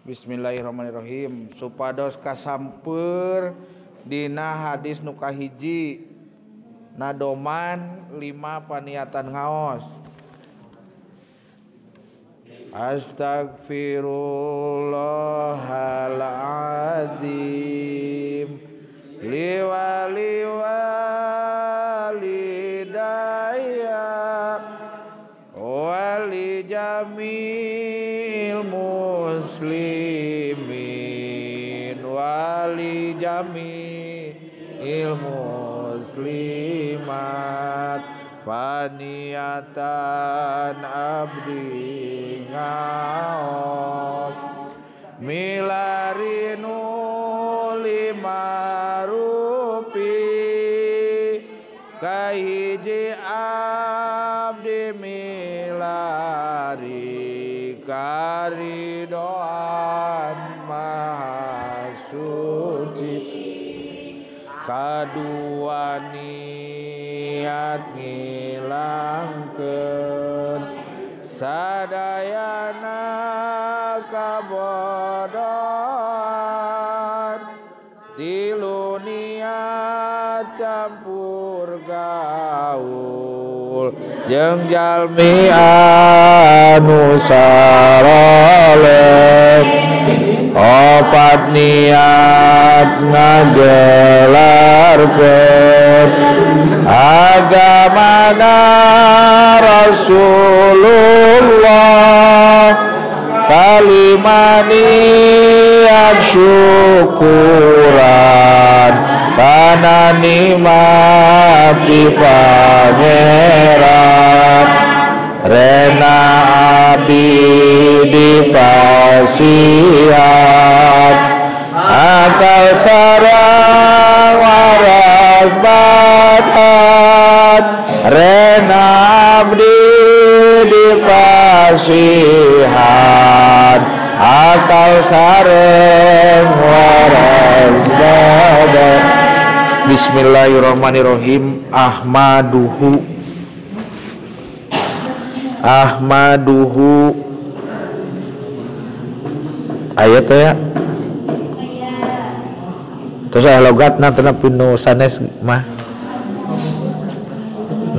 Bismillahirrahmanirrahim. Supados kasamper dina hadis nu kahiji nadoman 5 paniatan ngaos. Astaghfirullahaladzim liwalidaya wali jamil muslimin wali jamil muslimat faniatan abdi ngaos milarinu 5 rupi kahiji abdi milari karidoan maha suci kadua niat ngilangkeun sadayana kabodohan tilu niat campur gaul jeung jalmi anu saroleh opat niat ngagelarkeun agamana Rasulullah kalima niat syukuran kana nikmat di pangeran rena abdi dipasihan akal sareng waras batat rena abdi dipasihan akal sareng waras batat. Bismillahirrahmanirrahim. Ahmaduhu ayat ya terus logatna teu pinu sanes mah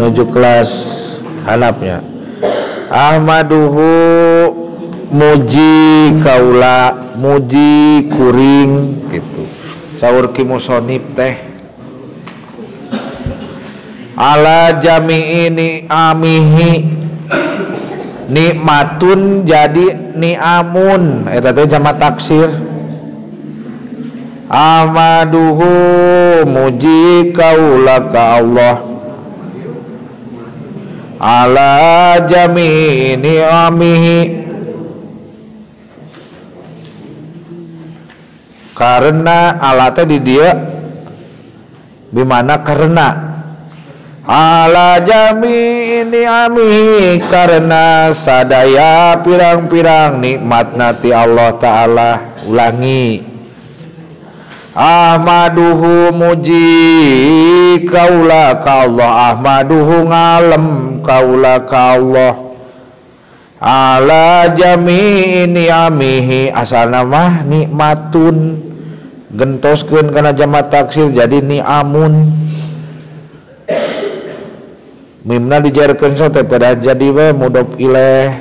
nuju kelas halapnya. Ahmaduhu muji kaula muji kuring gitu saur ki musonib teh ala jami'i ni'amihi nikmatun jadi ni'amun eta teh jamak taksir. Ahmaduhu muji kaula ka Allah ala jami'i ni'amihi karena alatnya di dia bimana karena ala jami ni'amihi karena sadaya pirang-pirang nikmat nati Allah Ta'ala. Ulangi ahmaduhu muji kaula ka Allah ahmaduhu ngalem kaula ka Allah ala jami ni'amihi asalna mah nikmatun gentoskeun kana jamak taksir jadi ni'amun mimna dijarkeun sote pada jadi we mudhof ilaih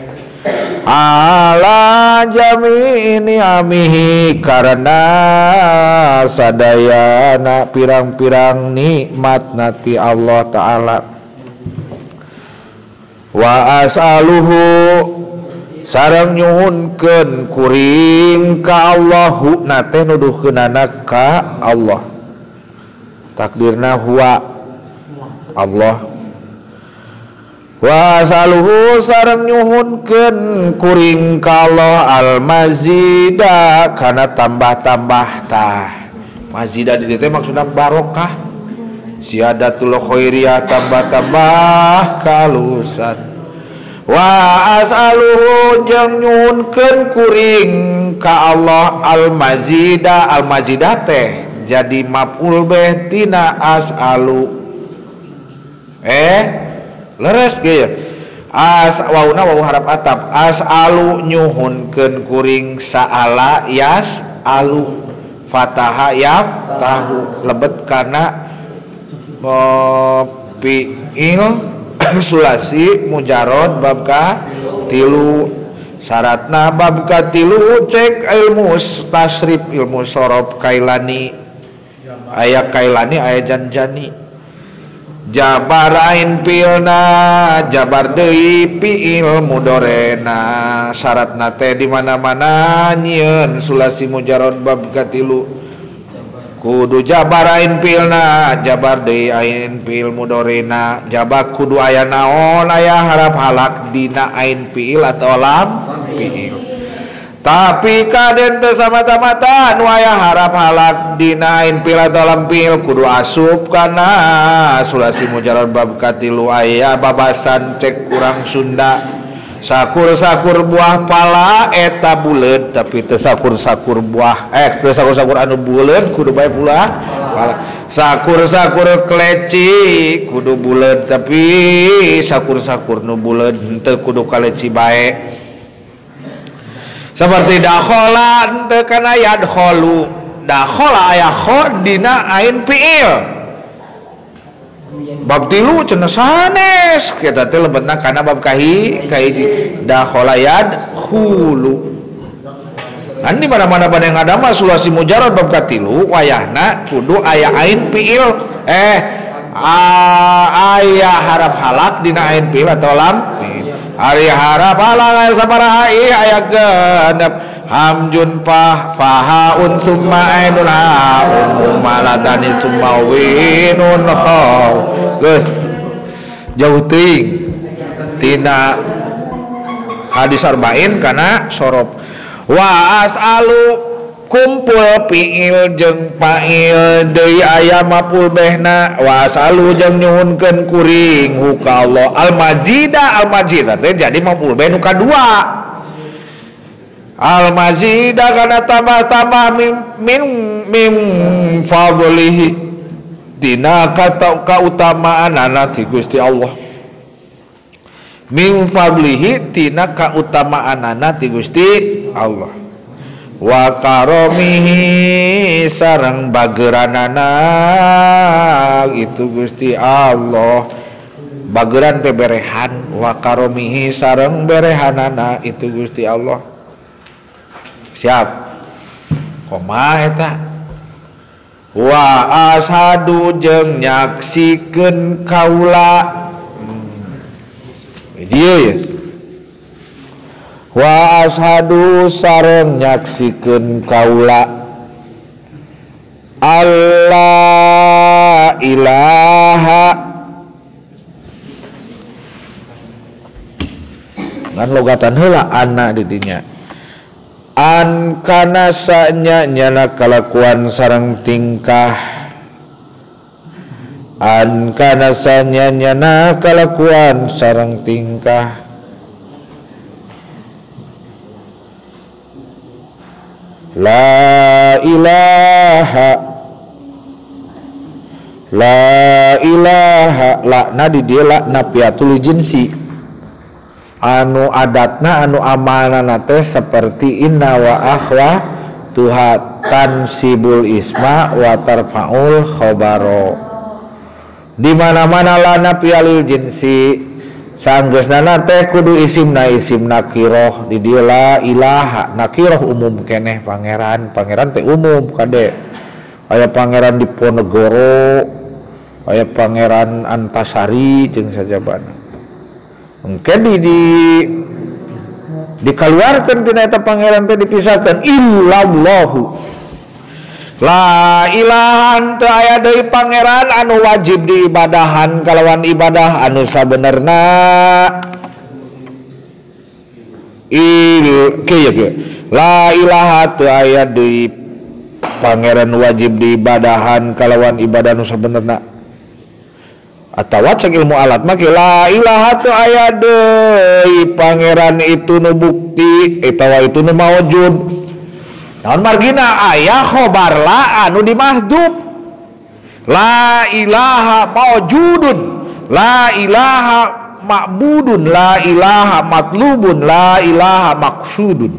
ala jami ni'amihi karena sadayana pirang-pirang nikmat nati Allah Ta'ala. Wa as'aluhu sareng nyuhunkeun kuring ka Allahu nate nuduhkeunana ka Allah takdirna huwa Allah. Wa as'aluhu sareng nyuhunkeun kuring ka Allah al mazida kana tambah-tambah tah mazida di dieu teh maksudna barokah ziyadatul khairiyah tambah-tambah kalusan. Wa as'aluhu jeung nyuhunkeun kuring ka Allah al mazida teh jadi maf'ul bih tina as'alu leres ge as wauna wau harap atap as'alu nyuhunkeun kuring sa'ala yas alu fataha yaftahu lebet kana fiil sulasi mujarad bab ka 3 syaratna bab ka 3 cek ilmu tasrif ilmu sorof kailani aya kailani aya janjani jabarain pilna jabar deui fiil mudorena syaratna teh di mana-mana nyieun sulasi mujarad bab ka 3 kudu jabarain pilna jabar deui ain fiil mudorena jabak kudu aya naon aya harap halak dina ain fiil atau lam fiil tapi kaden teu samata-mata nu aya harap halak dina ain fiil atau lam fiil kudu asup kana sulasi mujarad bab ka 3 aya babasan cek urang Sunda sakur-sakur buah pala eta buleud tapi teu sakur-sakur buah teu sakur-sakur anu buleud kudu bae pula pala sakur-sakur keleci kudu buleud tapi sakur-sakur nu buleud henteu kudu kaleci bae seperti dakhola teu kana yadkholu dakhola aya kho dina ain fiil bab 3 cenah sanes kita teh lebetna kana bab kahiji dakhola yadkhulu kan di mana-mana pada ngadama sulasi mujarad bab ka 3 wayahna kudu aya ain fiil aya harap halak dina ain fiil atau lam fiil ari harap halak sabaraha aya genep hamjun fahaun summa ainul haun maladani summa winun khaw geus jauh teuing tina hadis arba'in kana sorof wa as'alu kumpul fiil jeung fa'il deui aya maf'ul behna wa as'alu jeung nyuhunkeun kuring ka Allah al-majida teh jadi maf'ul beh nu kadua al-mazida kana tambah-tambah min fadlihi dina kautamaan ti Gusti Allah min fadlihi tina kautamaanana ti Gusti Allah wa karomihi sareng bageuranana itu Gusti Allah bageuran teh berehan wa karomihi sareng berehanana itu Gusti Allah siap koma eta wa ashadu jeung nyaksikeun kaula dia ya wa ashadu sareng nyaksikeun kaula alla ilaha ngan logatan heula anna di dinya an kana sanya nyana kalakuan sareng tingkah an kana sanya nyana kalakuan sareng tingkah la ilaha la na di dieu la nafiatul jinsi anu adatna anu amanana teh seperti inna wa akhwa tuha tansibul isma wa tarfaul khabaro di mana-mana la nafialil jinsi sanggeusna teh kudu isim nakiroh di dieu la ilaha nakiroh umum keneh pangeran teh umum kade aya pangeran Diponegoro aya pangeran Antasari jeung sajabana engke dikeluarkan tina eta pangeran teh dipisahkan illallahu la ilaha teu aya deui pangeran anu wajib diibadahan kalawan ibadah anu sabenerna la ilaha teu aya deui pangeran wajib diibadahan kalawan ibadah anu sabenerna atawa cek ilmu alat mah la ilaha tu aya deui pangeran itu nu bukti atawa itu nu maujud naon margina aya khobar la anu dimahdhuf la ilaha maujudun la ilaha ma'budun la ilaha matlubun la ilaha maksudun.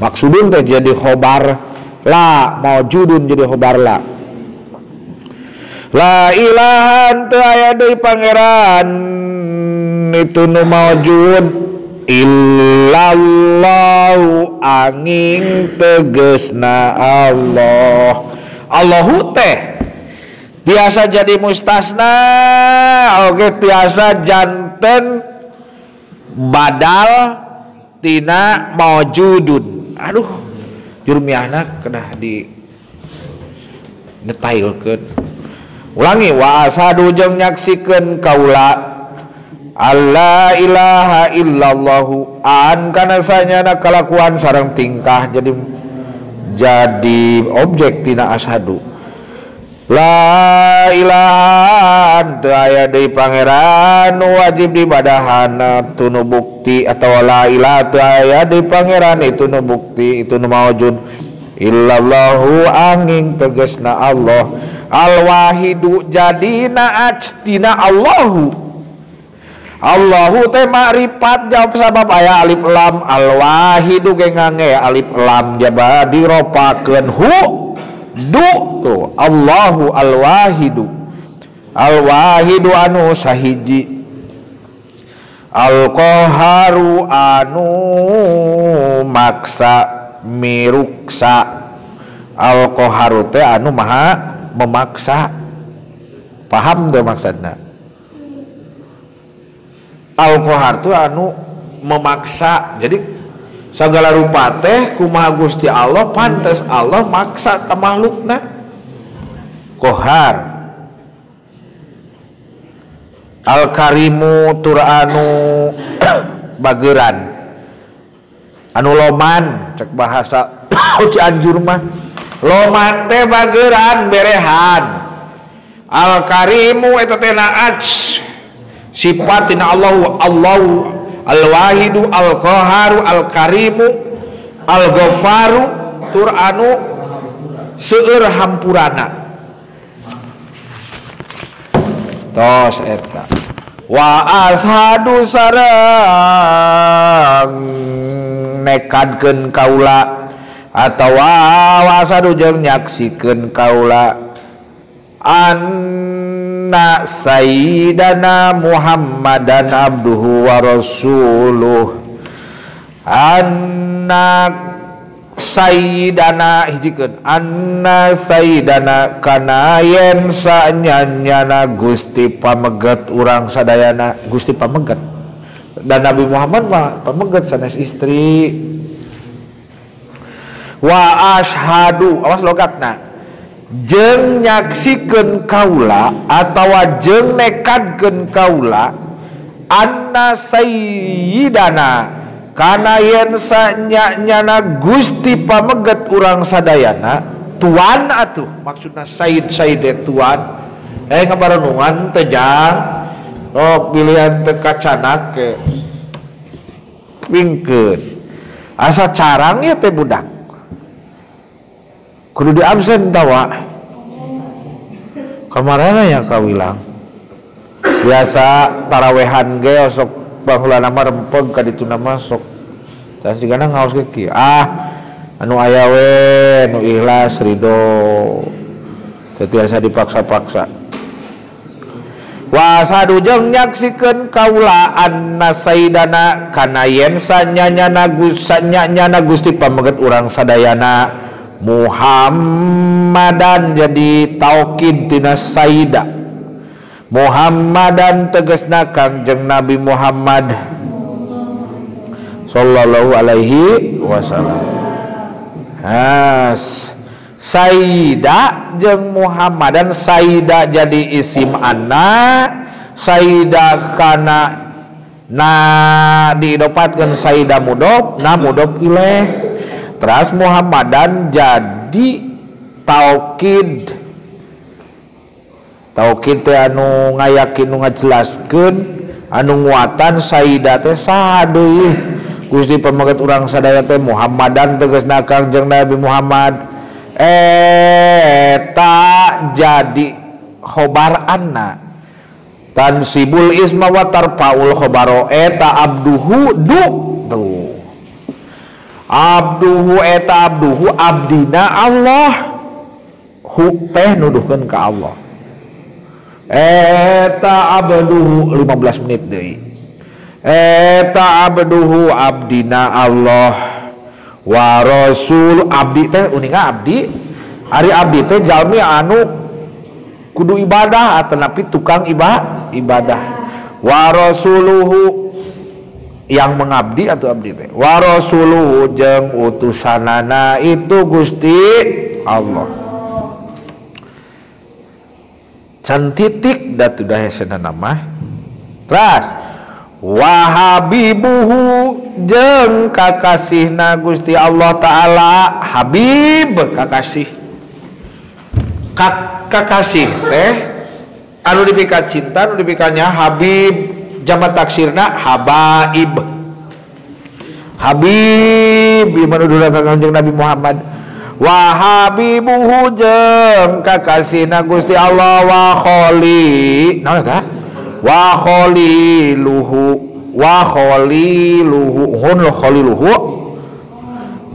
Maksudun teh jadi khobar la, maujudun jadi khobar la. La ilaha teu aya deui pangeran itu nu maujud illallahu angin tegesna Allah. Allahu teh biasa jadi mustasna, oke biasa janten badal tina maujudun. Aduh, jurmiahna kedah di detailkeun. Ulangi, wa asadu jeung nyaksikeun kaula alla ilaha illallahu an kana sanyana kalakuan sareng tingkah jadi objek tina asadu. La ilaha teu aya deui pangeran nu wajib dibadahana tunu bukti, atau la ilaha teu aya deui pangeran itu nu bukti itu nu maujud illallahu angin tegasna Allah. Al wahidu jadina ajtina Allahu. Allahu teh makrifat jawab sabab aya alif lam. Al wahidu ge ngange alif lam jaba diropakeun hu du tuh Allahu al wahidu. Al wahidu anu sahiji. Al qaharu anu maksa miruksa. Al qaharu teh anu maha memaksa. Paham teu maksudna? Al qahar tu anu memaksa. Jadi segala rupa teh kumaha Gusti Allah pantes Allah maksa ka makhlukna. Qahar. Al karimu tur anu bageuran. Anu loman cek bahasa Cianjur mah. Loman teh bageuran berehan. Al karimu eta teh naaj sifat tina Allahu al wahidu al qaharu al karimu al ghafaru tur anu seueur hampurana. Tos eta wa ashadu sareng nekadkeun kaula atawa wasadu jeung nyaksikeun kaula anna sayyidana Muhammadan abduhu wa rasuluh. Anna sayyidana hijikeun anna sayyidana kana yen sanyanyana Gusti pameget urang sadayana. Gusti pameget dan Nabi Muhammad mah pameget sanes istri. Wa ashadu awas logatna jeung nyaksikeun kaula atawa jeung nekadkeun kaula anna sayyidana kana yen sanyanyana Gusti pameget urang sadayana tuan atuh maksudna sayyid tuan ngabarenungan teh jang pilihan teu kacanak ke wingkeun asa carang ya teh budak kudu di absen tawa kamarana ya kawilang biasa tarawehan ge sok baheula nama rempeg ka ditu nama sok dan sigana ngaos ke kieu anu aya we nu ikhlas ridho teu tiasa dipaksa-paksa. Wa sadu jeung nyaksikeun kaula anna sayyidana kana yen sanyanyana Gusti pameget urang sadayana Muhammadan jadi taukid tina sayyida. Muhammadan tegasna Kangjeng Nabi Muhammad sallallahu alaihi wasallam. Sayyida jeung Muhammadan. Sayyida jadi isim anna, sayyida kana na diidopatkeun sayyida mudhof, na mudhof ilaih. Terus Muhammadan jadi taukid. Taukid teh anu ngayakin nu ngajelaskeun anu nguatan sayyida teh saha deui Gusti pameget urang sadaya teh Muhammadan tegasna Kangjeng Nabi Muhammad eta jadi khobar anna tansibul isma wa tarfaul khabaro eta abduhu du tuh abduhu eta abduhu abdina Allah hu teh nuduhkeun ka Allah eta abduhu 15 menit deui eta abduhu abdina Allah wa rasul abdi teh uninga abdi ari abdi teh jalmi anu kudu ibadah atanapi tukang ibadah wa rasuluhu yang mengabdi atau abdi teh wa rasuluhu jeung utusanana itu Gusti Allah can titik datu dahesana nama terus wa habibuhu jeung kakasihna Gusti Allah taala habib kakasih kakasih teh anu dipika cinta anu dipikanya habib jamak taksirna habaib habib menuduh ka Kanjeng Nabi Muhammad wa habibuhu jeung kakasihna Gusti Allah wa kholi naon eta wa kholiluhu hun kholiluhu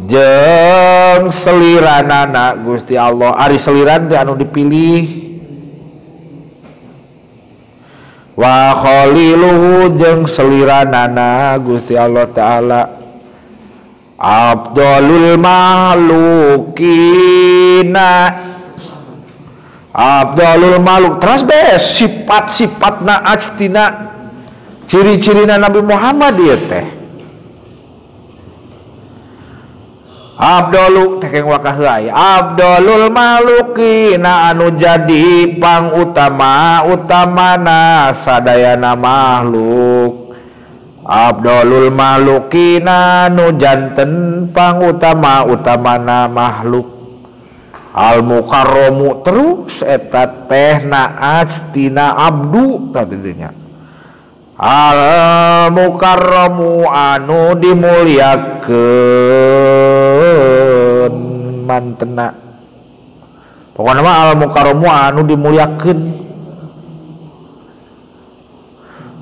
jeung seliranana Gusti Allah ari seliran teh anu dipilih wa kholiluhu jeung seliranana Gusti Allah taala Abdulul Mahlukina Abdulul Maluk terus beres sifat-sifatna astina ciri-cirina Nabi Muhammad ieu teh Abdulul tekeng wakaheui Abdulul Malukina anu jadi pangutama-utamana sadayana makhluk Abdulul Malukina anu janten pangutama-utamana makhluk al mukarramu terus eta teh naas tina abdu tadinya al mukarramu anu dimuliakeun mantena pokona mah al mukarramu anu dimuliakeun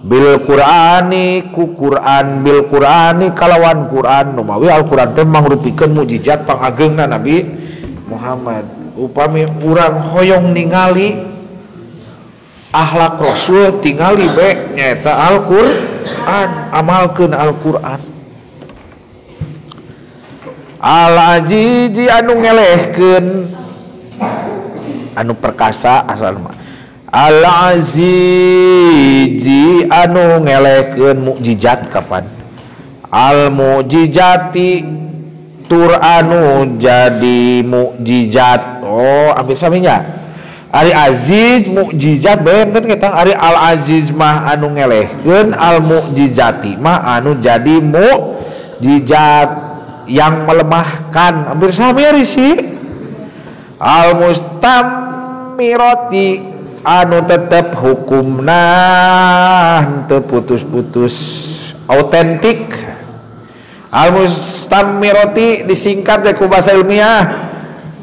bil qur'ani ku Qur'an bil qur'ani kalawan Qur'an numawi al Qur'an teh mangrupikeun mukjizat pangageungna Nabi Muhammad upami urang hoyong ningali akhlak Rasul tingali be nyaeta Al-Qur'an amalkeun Al-Qur'an Al-Azizi anu ngelehkeun anu perkasa asal mah Al-Azizi anu ngelehkeun mukjizat kapan Al-Mukjizati tur anu jadi mukjizat oh ambil saminya ari aziz mukjizat bener kita ari al aziz mah anu ngelehkeun al mukjizati mah anu jadi mukjizat yang melemahkan ambil sami risi al mustamirati anu tetep hukumna teu putus-putus autentik al mustamirati disingkat ku bahasa ilmiah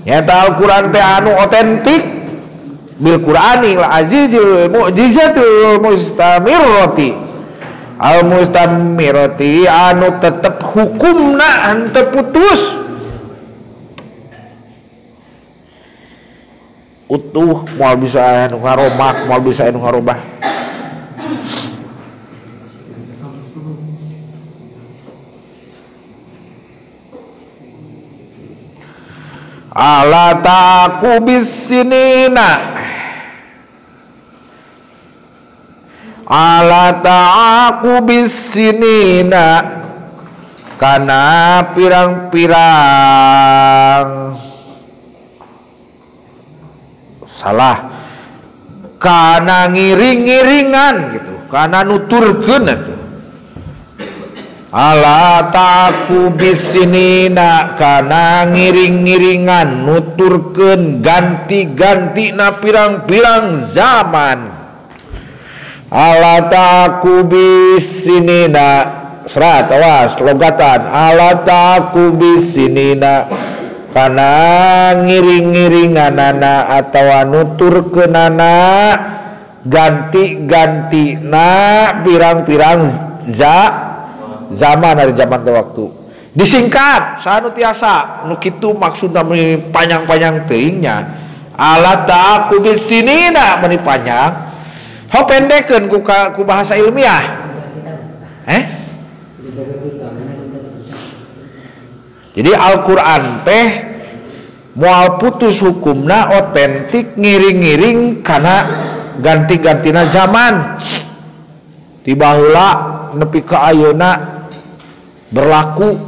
nyata Al-Qur'an teh anu otentik bil Qur'ani la azizul mu'jizatul mustamirati al mustamirati anu tetep hukumna henteu putus utuh moal bisa anu ngaromak moal bisa anu ngarobah ala taku bisinina ala taku bisinina kana pirang-pirang salah kana ngiring-ngiringan gitu kana nuturkeun atuh ala taku bisinina kana ngiring-ngiringan nuturkeun ganti-ganti na pirang-pirang zaman ala taku bisinina serat awas logatan ala taku bisinina kana ngiring-ngiringanana atawa nuturkeunana ganti na pirang-pirang zaman dari zaman teh waktu disingkat sanu tiasa nu kitu maksudna panjang-panjang teuingnya alata aku bisinina meni panjang ho pendekeun ku bahasa ilmiah jadi Al-Qur'an teh moal putus hukumna otentik ngiring-ngiring karena ganti-gantina zaman tiba heula nepi ka ayeuna berlaku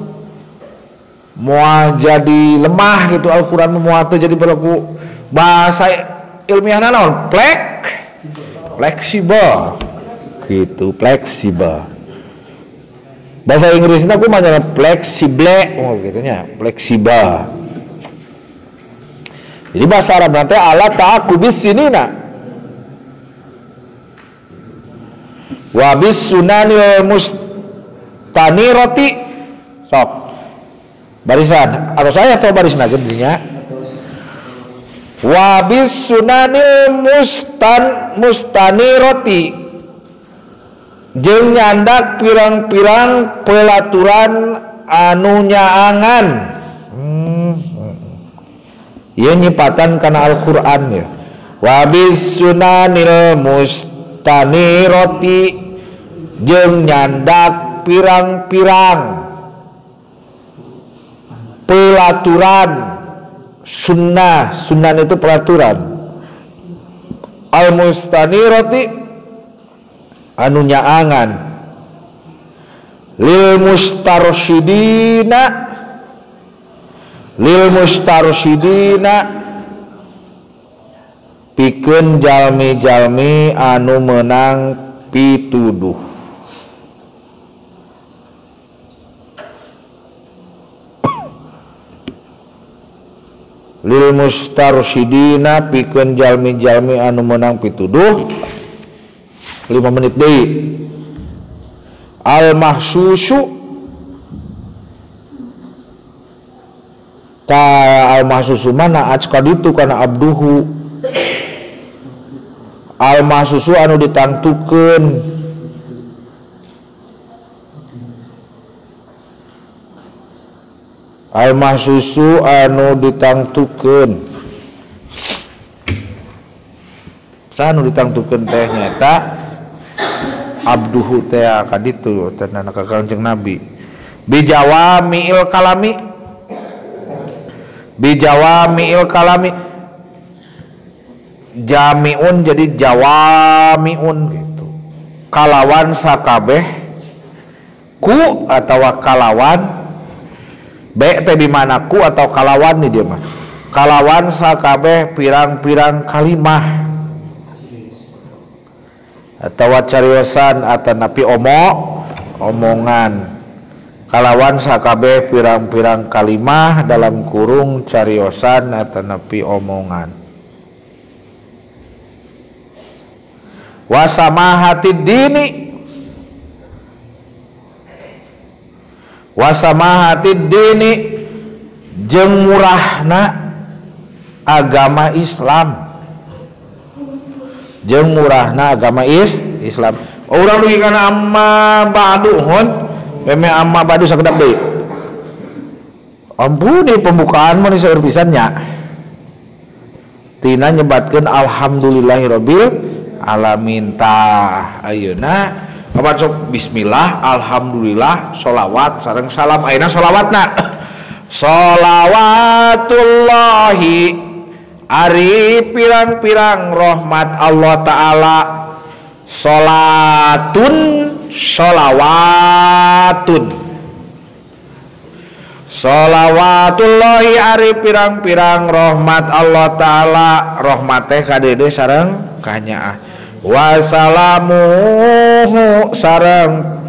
moal jadi lemah gitu Al-Qur'an moal teu jadi berlaku bahasa ilmiahna naon fleksibel gitu fleksibel bahasa Inggrisna ku mah fleksible gitu nya fleksibel jadi bahasa Arab nanti ala ta'aku bisinina wa bis sunanil mustanirati sok barisan atau saya atau barisna gedinya wa bis sunanil mustanirati jeung nyandak pirang-pirang pelaturan anu nyaangan ieu nyipatan kana Al-Qur'an ya wa bis sunanil mustanirati jeung nyandak pirang-pirang pelaturan sunnah itu pelaturan al mustanirati anu nyaangan lil mustarsyidina pikeun jalmi-jalmi anu meunang pituduh lil mustarsyidina pikeun jalmi-jalmi anu meunang pituduh 5 menit deui al mahsusu ta al mahsusu mana ajkaditu kana abduhu al mahsusu anu ditangtukeun al mahsusu anu ditangtukeun anu ditangtukeun teh nyata abduhu teh kaditu tandana ka Kanjeng Nabi bijawamiil kalami jamiun jadi jawamiun gitu kalawan sakabeh ku atawa kalawan teh di mana ku atau kalawan nih dia mah kalawan sakabeh pirang-pirang kalimah atau cariosan atau napi omongan kalawan sakabeh pirang-pirang kalimah dalam kurung cariosan atau napi omongan wasamahatid dini jeung murahna agama Islam jeung murahna agama Islam urang dugi kana amma ba'du hon meme amma ba'du sakedap deui ampuni pembukaan mah saeur pisan nya tina nyebatkeun alhamdulillahirabbil alamin tah ayeuna kapan sok bismillah alhamdulillah sholawat sareng salam ayeuna sholawatna sholawatullahi ari pirang-pirang rahmat Allah Ta'ala sholawatullahi ari pirang-pirang rahmat Allah Ta'ala rahmat teh kadede sareng kanyaah wasalamuhu sareng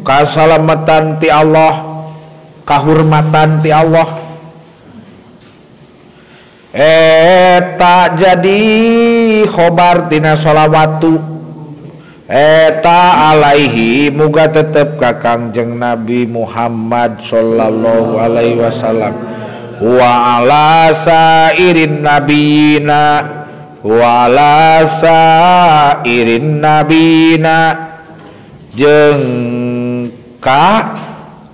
kasalamatan ti Allah kahurmatan ti Allah eta jadi khobar tina sholawatu eta alaihi muga tetep ka Kangjeng Nabi Muhammad sallallahu alaihi wasallam wa ala sairin nabiyina wala sairin nabina jeung ka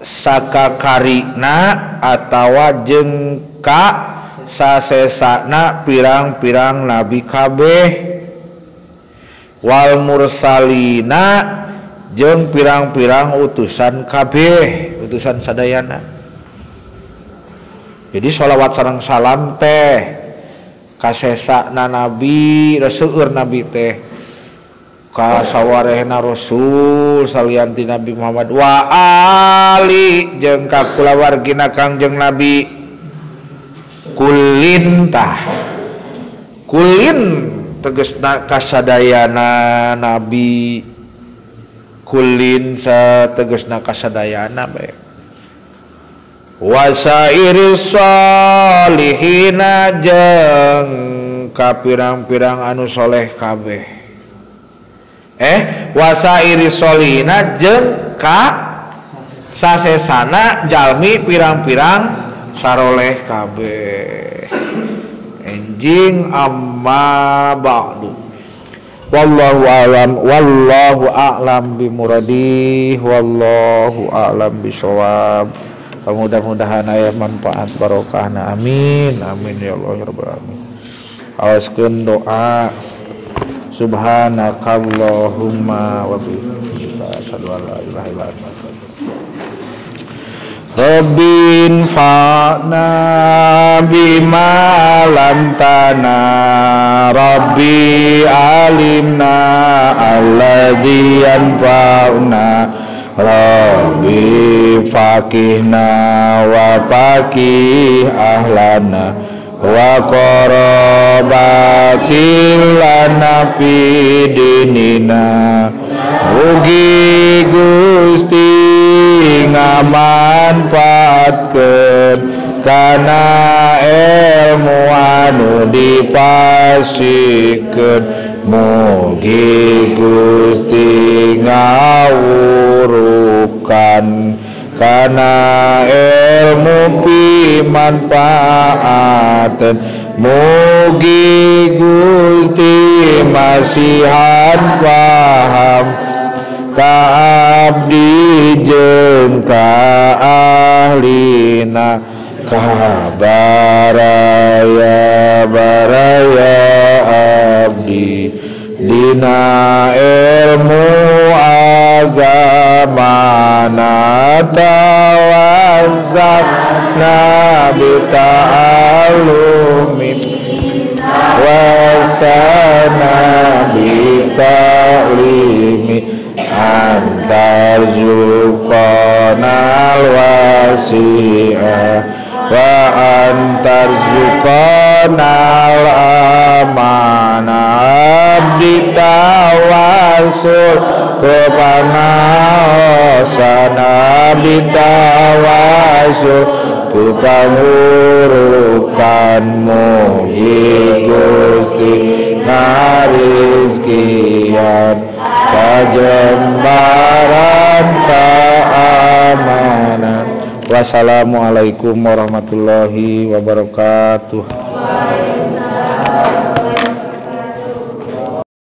sakakarina atawa jeung ka sasesana pirang-pirang nabi kabeh wal mursalina jeung pirang-pirang utusan kabeh utusan sadayana. Jadi sholawat sareng salam teh kasesana nabi reseueur nabi teh ka sawarehna rasul salianti Nabi Muhammad wa ali jeung ka kulawargina Kangjeng Nabi kulin tah kulin tegasna kasadayana nabi kulin sategasna kasadayana bae wasairis salihina jeung ka pirang-pirang anu soleh kabeh wasairis solihina jeung ka sasesana jalmi pirang-pirang saroleh kabeh enjing amma ba'du wallahu a'lam bimuradi wallahu a'lam bisawab. Mudah-mudahan aya manfaat barokahna amin amin ya Allah ya rabbal alamin. Awaskeun doa subhanakallahumma wa bihamdika asyhadu an la ilaha illa anta Rabbin fa'na bima lamtana Rabbi alimna alladhi yanfa'una Rabbi faqihna wa faqih ahlana wa qarabatil lana fi dinina mugi Gusti ngamanfaatkeun kana ilmu anu dipasikeun mugi Gusti ngawurukan kana ilmu pimanfaaten mugi Gusti masihan paham ka abdi jeung ka ahlina ka baraya abdi dina ilmu agamana tawazzaqna bita'allumin wasana bita'limi antarzuqanal wasi'ah wa antarzuqanal amanah abdi tawasul kepanaosana abdi tawasul kepangurukan mugi Gusti ngarizkian kajembaran keamanan. Wassalamualaikum warahmatullahi wabarakatuh.